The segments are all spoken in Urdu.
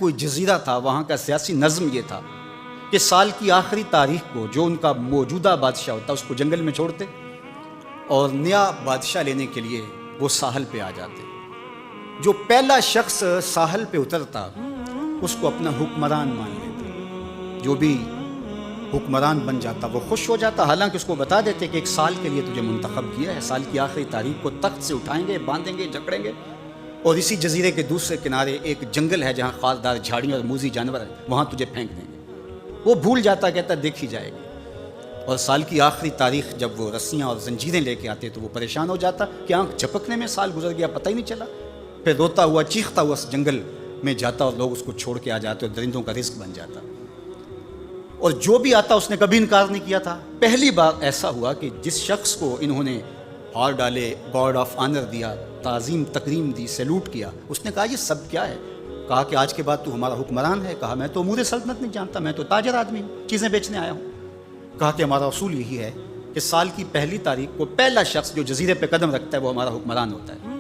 کوئی جزیرہ تھا، وہاں کا سیاسی نظم یہ تھا کہ سال کی آخری تاریخ کو جو ان کا موجودہ بادشاہ ہوتا اس کو جنگل میں چھوڑتے اور نیا بادشاہ لینے کے لیے وہ ساحل پہ آ جاتے۔ جو پہلا شخص ساحل پہ اترتا اس کو اپنا حکمران مان لیتے، جو بھی حکمران بن جاتا وہ خوش ہو جاتا، حالانکہ اس کو بتا دیتے کہ ایک سال کے لیے تجھے منتخب کیا ہے، سال کی آخری تاریخ کو تخت سے اٹھائیں گے، باندھیں گے، جکڑیں گے، اور اسی جزیرے کے دوسرے کنارے ایک جنگل ہے جہاں خاردار جھاڑیاں اور موذی جانور ہیں، وہاں تجھے پھینک دیں گے۔ وہ بھول جاتا، کہتا دیکھی جائے گی، اور سال کی آخری تاریخ جب وہ رسیاں اور زنجیریں لے کے آتے تو وہ پریشان ہو جاتا کہ آنکھ جھپکنے میں سال گزر گیا، پتہ ہی نہیں چلا۔ پھر روتا ہوا چیختا ہوا اس جنگل میں جاتا اور لوگ اس کو چھوڑ کے آ جاتے اور درندوں کا رزق بن جاتا، اور جو بھی آتا اس نے کبھی انکار نہیں کیا تھا۔ پہلی بار ایسا ہوا کہ جس شخص کو انہوں نے ہار ڈالے، گارڈ آف آنر دیا، تعظیم تکریم دی، سیلوٹ کیا، اس نے کہا یہ سب کیا ہے؟ کہا کہ آج کے بعد تو ہمارا حکمران ہے۔ کہا میں تو امور سلطنت نہیں جانتا، میں تو تاجر آدمی ہوں، چیزیں بیچنے آیا ہوں۔ کہا کہ ہمارا اصول یہی ہے کہ سال کی پہلی تاریخ کو پہلا شخص جو جزیرے پہ قدم رکھتا ہے وہ ہمارا حکمران ہوتا ہے۔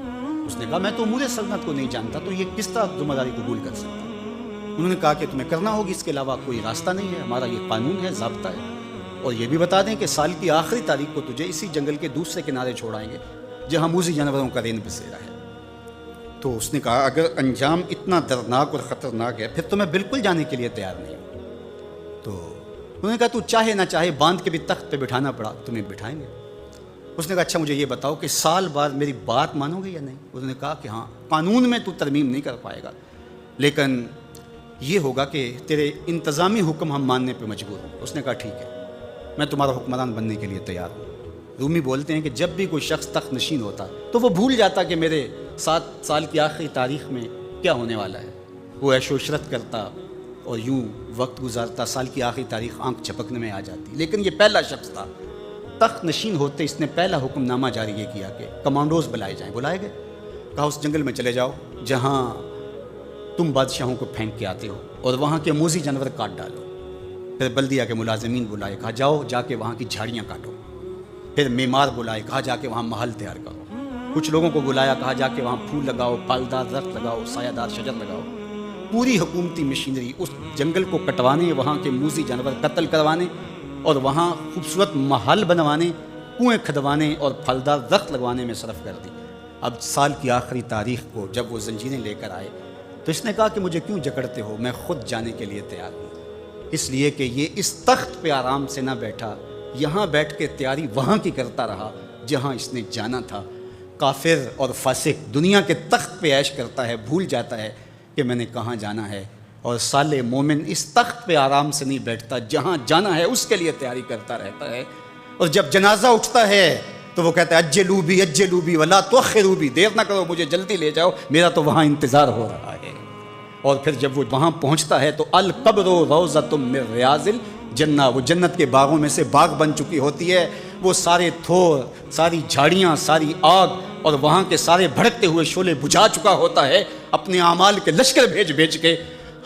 اس نے کہا میں تو امور سلطنت کو نہیں جانتا، تو یہ کس طرح ذمہ داری قبول کر سکتا؟ انہوں نے کہا کہ تمہیں کرنا ہوگی، اس کے علاوہ کوئی راستہ نہیں ہے، ہمارا یہ قانون ہے، ضابطہ ہے، اور یہ بھی بتا دیں کہ سال کی آخری تاریخ کو تجھے اسی جنگل کے دوسرے کنارے چھوڑائیں گے جہاں موذی جانوروں کا رین بسیرا ہے۔ تو اس نے کہا اگر انجام اتنا دردناک اور خطرناک ہے پھر تو میں بالکل جانے کے لیے تیار نہیں ہوں۔ تو انہوں نے کہا تو چاہے نہ چاہے باندھ کے بھی تخت پہ بٹھانا پڑا تمہیں بٹھائیں گے۔ اس نے کہا اچھا مجھے یہ بتاؤ کہ سال بعد میری بات مانو گے یا نہیں؟ انہوں نے کہا کہ ہاں، قانون میں تو ترمیم نہیں کر پائے گا، لیکن یہ ہوگا کہ تیرے انتظامی حکم ہم ماننے پہ مجبور ہوں۔ اس نے کہا ٹھیک ہے، میں تمہارا حکمران بننے کے لیے تیار ہوں۔ رومی بولتے ہیں کہ جب بھی کوئی شخص تخت نشین ہوتا تو وہ بھول جاتا کہ میرے 7 سال کی آخری تاریخ میں کیا ہونے والا ہے۔ وہ عیش و عشرت کرتا اور یوں وقت گزارتا، سال کی آخری تاریخ آنکھ جھپکنے میں آ جاتی۔ لیکن یہ پہلا شخص تھا، تخت نشین ہوتے اس نے پہلا حکم نامہ جاری یہ کیا کہ کمانڈوز بلائے جائیں۔ بلائے گئے، کہا اس جنگل میں چلے جاؤ جہاں تم بادشاہوں کو پھینک کے آتے ہو اور وہاں کے موذی جانور کاٹ ڈالو۔ پھر بلدیہ کے ملازمین بلائے، کہا جاؤ جا کے وہاں کی جھاڑیاں کاٹو۔ پھر معمار بلائے، کہا جا کے وہاں محل تیار کرو۔ کچھ لوگوں کو بلایا، کہا جا کے وہاں پھول لگاؤ، پھلدار درخت لگاؤ، سایہ دار شجر لگاؤ۔ پوری حکومتی مشینری اس جنگل کو کٹوانے، وہاں کے موذی جانور قتل کروانے اور وہاں خوبصورت محل بنوانے، کنویں کھدوانے اور پھلدار درخت لگوانے میں صرف کر دی۔ اب سال کی آخری تاریخ کو جب وہ زنجیریں لے کر آئے تو اس نے کہا کہ مجھے کیوں جکڑتے ہو، میں خود جانے کے لیے تیار ہوں، اس لیے کہ یہ اس تخت پہ آرام سے نہ بیٹھا، یہاں بیٹھ کے تیاری وہاں کی کرتا رہا جہاں اس نے جانا تھا۔ کافر اور فاسق دنیا کے تخت پہ عیش کرتا ہے، بھول جاتا ہے کہ میں نے کہاں جانا ہے، اور صالح مومن اس تخت پہ آرام سے نہیں بیٹھتا، جہاں جانا ہے اس کے لیے تیاری کرتا رہتا ہے۔ اور جب جنازہ اٹھتا ہے تو وہ کہتا ہے اجلوا بی ولا تؤخروا بی، دیر نہ کرو، مجھے جلدی لے جاؤ، میرا تو وہاں انتظار ہو رہا ہے۔ اور پھر جب وہ وہاں پہنچتا ہے تو القبر روضۃ من ریاض الجنہ، وہ جنت کے باغوں میں سے باغ بن چکی ہوتی ہے۔ وہ سارے تھور، ساری جھاڑیاں، ساری آگ اور وہاں کے سارے بھڑکتے ہوئے شعلے بجھا چکا ہوتا ہے اپنے اعمال کے لشکر بھیج کے۔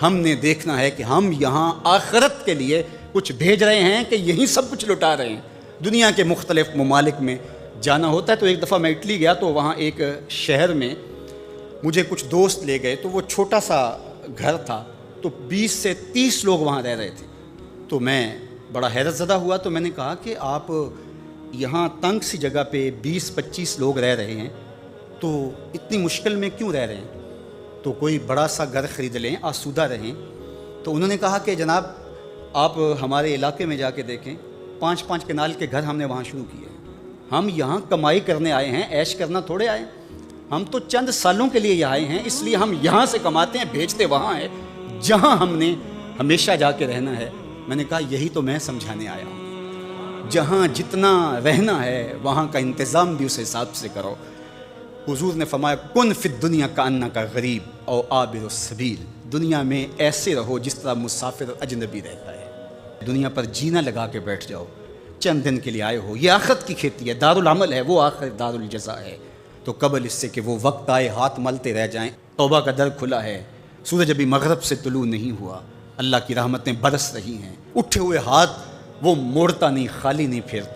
ہم نے دیکھنا ہے کہ ہم یہاں آخرت کے لیے کچھ بھیج رہے ہیں کہ یہی سب کچھ لٹا رہے ہیں۔ دنیا کے مختلف ممالک میں جانا ہوتا ہے۔ تو ایک دفعہ میں اٹلی گیا تو وہاں ایک شہر میں مجھے کچھ دوست لے گئے، تو وہ چھوٹا سا گھر تھا، تو 20 سے 30 لوگ وہاں رہ رہے تھے۔ تو میں بڑا حیرت زدہ ہوا، تو میں نے کہا کہ آپ یہاں تنگ سی جگہ پہ 20-25 لوگ رہ رہے ہیں تو اتنی مشکل میں کیوں رہ رہے ہیں؟ تو کوئی بڑا سا گھر خرید لیں، آسودہ رہیں۔ تو انہوں نے کہا کہ جناب آپ ہمارے علاقے میں جا کے دیکھیں، 5-5 کنال کے گھر ہم نے وہاں شروع کیے ہیں۔ ہم یہاں کمائی کرنے آئے ہیں، عیش کرنا تھوڑے آئے ہیں، ہم تو چند سالوں کے لیے یہاں آئے ہیں، اس لیے ہم یہاں سے کماتے ہیں، بھیجتے وہاں ہے جہاں ہم نے ہمیشہ جا کے رہنا ہے۔ میں نے کہا یہی تو میں سمجھانے آیا ہوں، جہاں جتنا رہنا ہے وہاں کا انتظام بھی اس حساب سے کرو۔ حضور نے فرمایا کن فی الدنیا کانک غریب او عابر السبیل، دنیا میں ایسے رہو جس طرح مسافر اجنبی رہتا ہے۔ دنیا پر جینا لگا کے بیٹھ جاؤ، چند دن کے لیے آئے ہو، یہ آخرت کی کھیتی ہے، دارالعمل ہے، وہ آخر دار الجزا ہے۔ تو قبل اس سے کہ وہ وقت آئے ہاتھ ملتے رہ جائیں، توبہ کا در کھلا ہے، سورج ابھی مغرب سے طلوع نہیں ہوا، اللہ کی رحمتیں برس رہی ہیں، اٹھے ہوئے ہاتھ وہ موڑتا نہیں، خالی نہیں پھیرتا۔